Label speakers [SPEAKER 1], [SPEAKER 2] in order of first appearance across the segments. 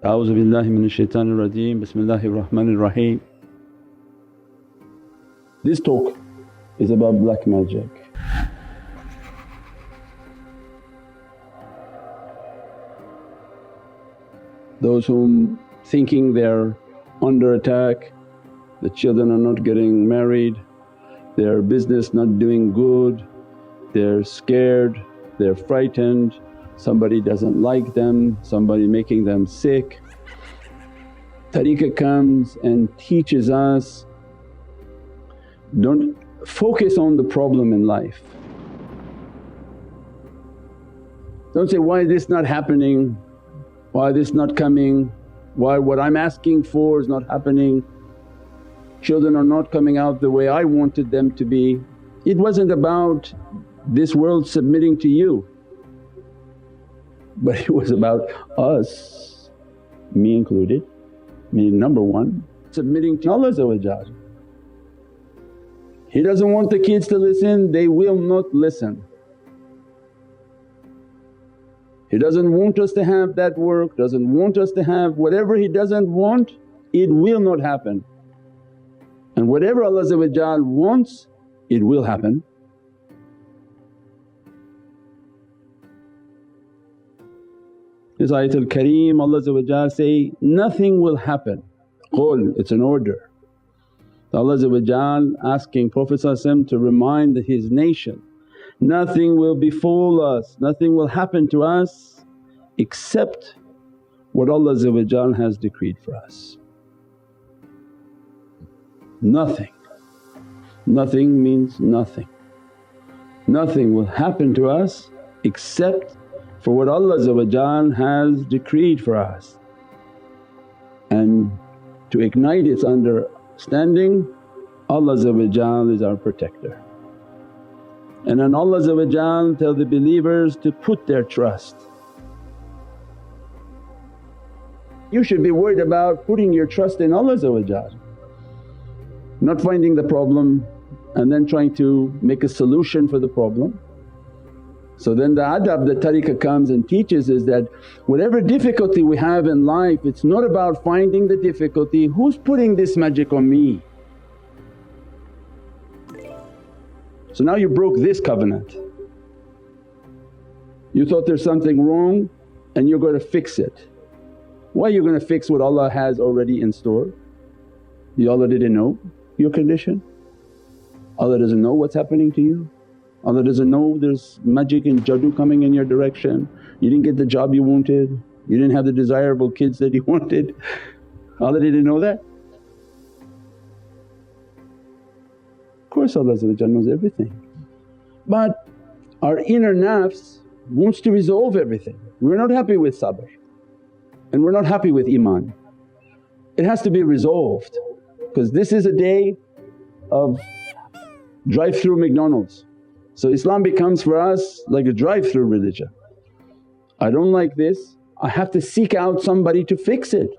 [SPEAKER 1] A'udhu billahi minash shaitanir rajeem. Bismillahir Rahmanir Rahim. This talk is about black magic. Those whom thinking they're under attack, the children are not getting married, their business not doing good, they're scared, they're frightened, somebody doesn't like them, somebody making them sick. Tariqah comes and teaches us, don't focus on the problem in life. Don't say, why this not happening, why this not coming, why what I'm asking for is not happening, children are not coming out the way I wanted them to be. It wasn't about this world submitting to you, but it was about us, me included, me number one, submitting to Allah. He doesn't want the kids to listen, they will not listen. He doesn't want us to have that work, doesn't want us to have whatever He doesn't want, it will not happen. And whatever Allah wants, it will happen. This ayatul kareem Allah say, nothing will happen. Qul, it's an order. Allah asking Prophet to remind his nation, nothing will befall us, nothing will happen to us except what Allah has decreed for us. Nothing. Nothing means nothing. Nothing will happen to us except for what Allah has decreed for us. And to ignite its understanding, Allah is our protector. And then Allah tell the believers to put their trust. You should be worried about putting your trust in Allah, not finding the problem and then trying to make a solution for the problem. So then the adab that tariqah comes and teaches is that whatever difficulty we have in life, it's not about finding the difficulty, who's putting this magic on me? So now you broke this covenant. You thought there's something wrong and you're going to fix it. Why are you going to fix what Allah has already in store? Allah didn't know your condition? Allah doesn't know what's happening to you? Allah doesn't know there's magic and jadoo coming in your direction, you didn't get the job you wanted, you didn't have the desirable kids that you wanted. Allah didn't know that? Of course Allah knows everything, but our inner nafs wants to resolve everything. We're not happy with sabr and we're not happy with iman. It has to be resolved because this is a day of drive-through McDonald's. So Islam becomes for us like a drive-through religion. I don't like this, I have to seek out somebody to fix it.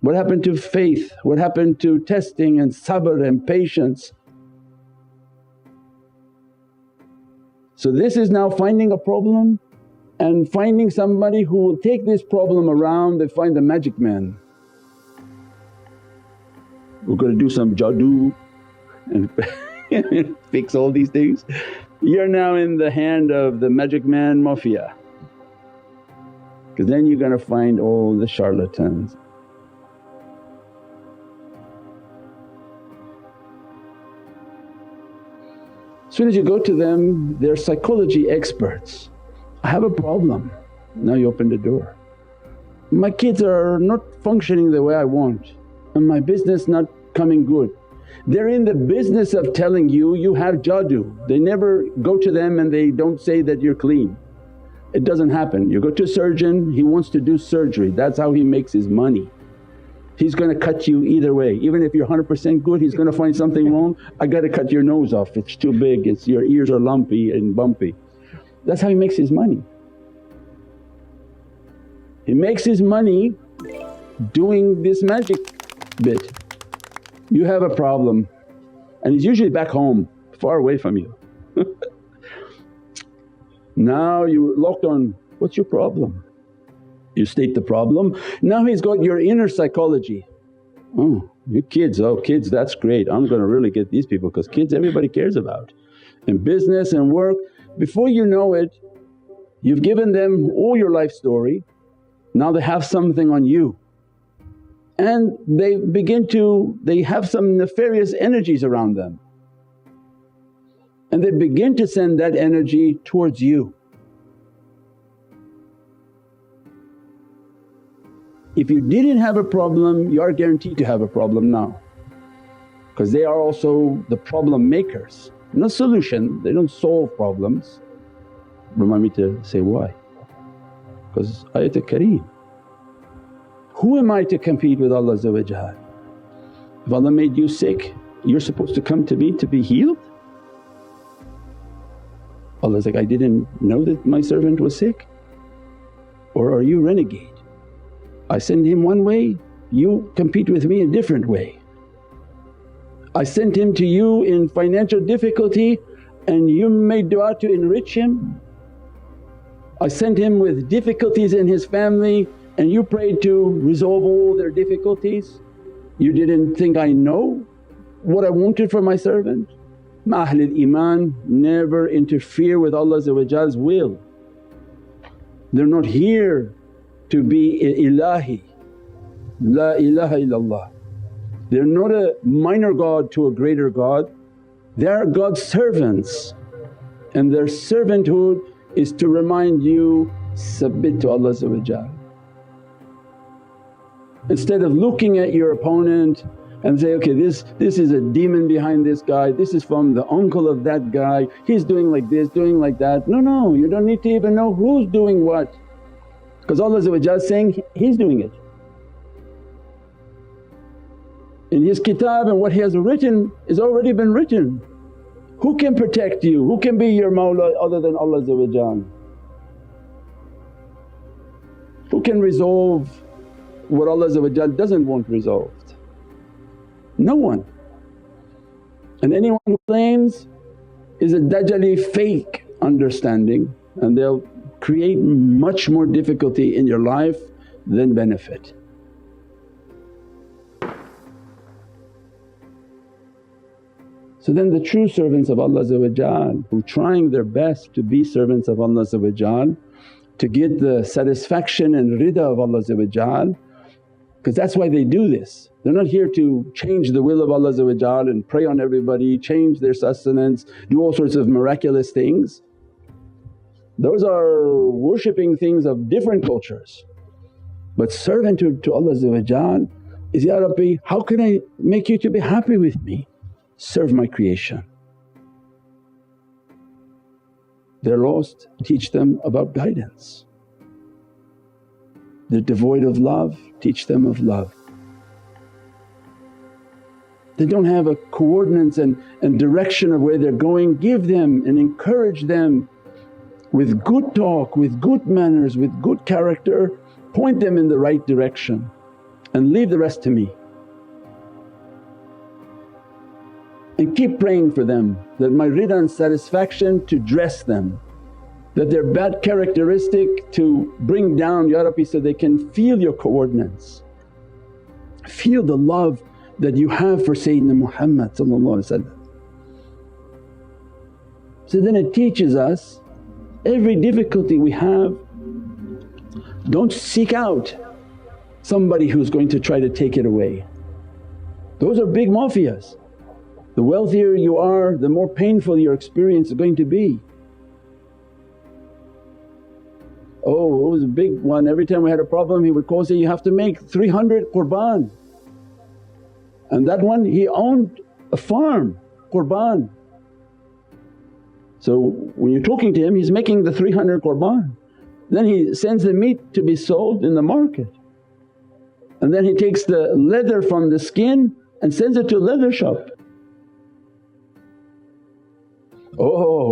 [SPEAKER 1] What happened to faith? What happened to testing and sabr and patience? So this is now finding a problem and finding somebody who will take this problem around. They find the magic man. We're going to do some jadoo and fix all these things. You're now in the hand of the magic man mafia, because then you're going to find all the charlatans. As soon as you go to them, they're psychology experts. I have a problem, now you open the door. My kids are not functioning the way I want and my business not coming good. They're in the business of telling you, you have jadoo. They never go to them and they don't say that you're clean. It doesn't happen. You go to a surgeon, he wants to do surgery, that's how he makes his money. He's going to cut you either way, even if you're 100% good he's going to find something wrong, I got to cut your nose off, it's too big, your ears are lumpy and bumpy. That's how he makes his money. He makes his money doing this magic bit. You have a problem and he's usually back home, far away from you. Now you locked on, what's your problem? You state the problem, now he's got your inner psychology. Oh, you kids, oh kids that's great, I'm gonna really get these people because kids everybody cares about. In business and work, before you know it you've given them all your life story, now they have something on you. And they have some nefarious energies around them and they begin to send that energy towards you. If you didn't have a problem you are guaranteed to have a problem now because they are also the problem makers, no solution, they don't solve problems. Remind me to say why, because ayat Kareem. Who am I to compete with Allah? If Allah made you sick you're supposed to come to me to be healed? Allah's like, I didn't know that my servant was sick. Or are you renegade? I send him one way, you compete with me a different way. I sent him to you in financial difficulty and you made du'a to enrich him. I sent him with difficulties in his family and you prayed to resolve all their difficulties. You didn't think I know what I wanted for my servant? Ahlul Iman never interfere with Allah's will. They're not here to be ilahi, la ilaha illallah. They're not a minor God to a greater God, they are God's servants and their servanthood is to remind you, submit to Allah. Instead of looking at your opponent and say, okay this is a demon behind this guy, this is from the uncle of that guy, he's doing like this, doing like that. No, you don't need to even know who's doing what because Allah is saying He's doing it. In His kitab and what He has written is already been written. Who can protect you? Who can be your mawla other than Allah? Who can resolve what Allah doesn't want resolved? No one. And anyone who claims is a Dajjali fake understanding and they'll create much more difficulty in your life than benefit. So then the true servants of Allah who trying their best to be servants of Allah to get the satisfaction and rida of Allah because that's why they do this. They're not here to change the will of Allah and prey on everybody, change their sustenance, do all sorts of miraculous things. Those are worshipping things of different cultures. But servanthood to Allah is, Ya Rabbi, how can I make you to be happy with me? Serve my creation. They're lost, teach them about guidance. They're devoid of love, teach them of love. They don't have a coordinates and direction of where they're going, give them and encourage them with good talk, with good manners, with good character, point them in the right direction and leave the rest to me. And keep praying for them that my rida and satisfaction to dress them, that their bad characteristic to bring down, Ya Rabbi, so they can feel your coordinates, feel the love that you have for Sayyidina Muhammad. So then it teaches us every difficulty we have, don't seek out somebody who's going to try to take it away. Those are big mafias. The wealthier you are, the more painful your experience is going to be. Oh, it was a big one, every time we had a problem he would call say, you have to make 300 qurban. And that one he owned a farm, qurban. So when you're talking to him he's making the 300 qurban. Then he sends the meat to be sold in the market. And then he takes the leather from the skin and sends it to a leather shop. Oh,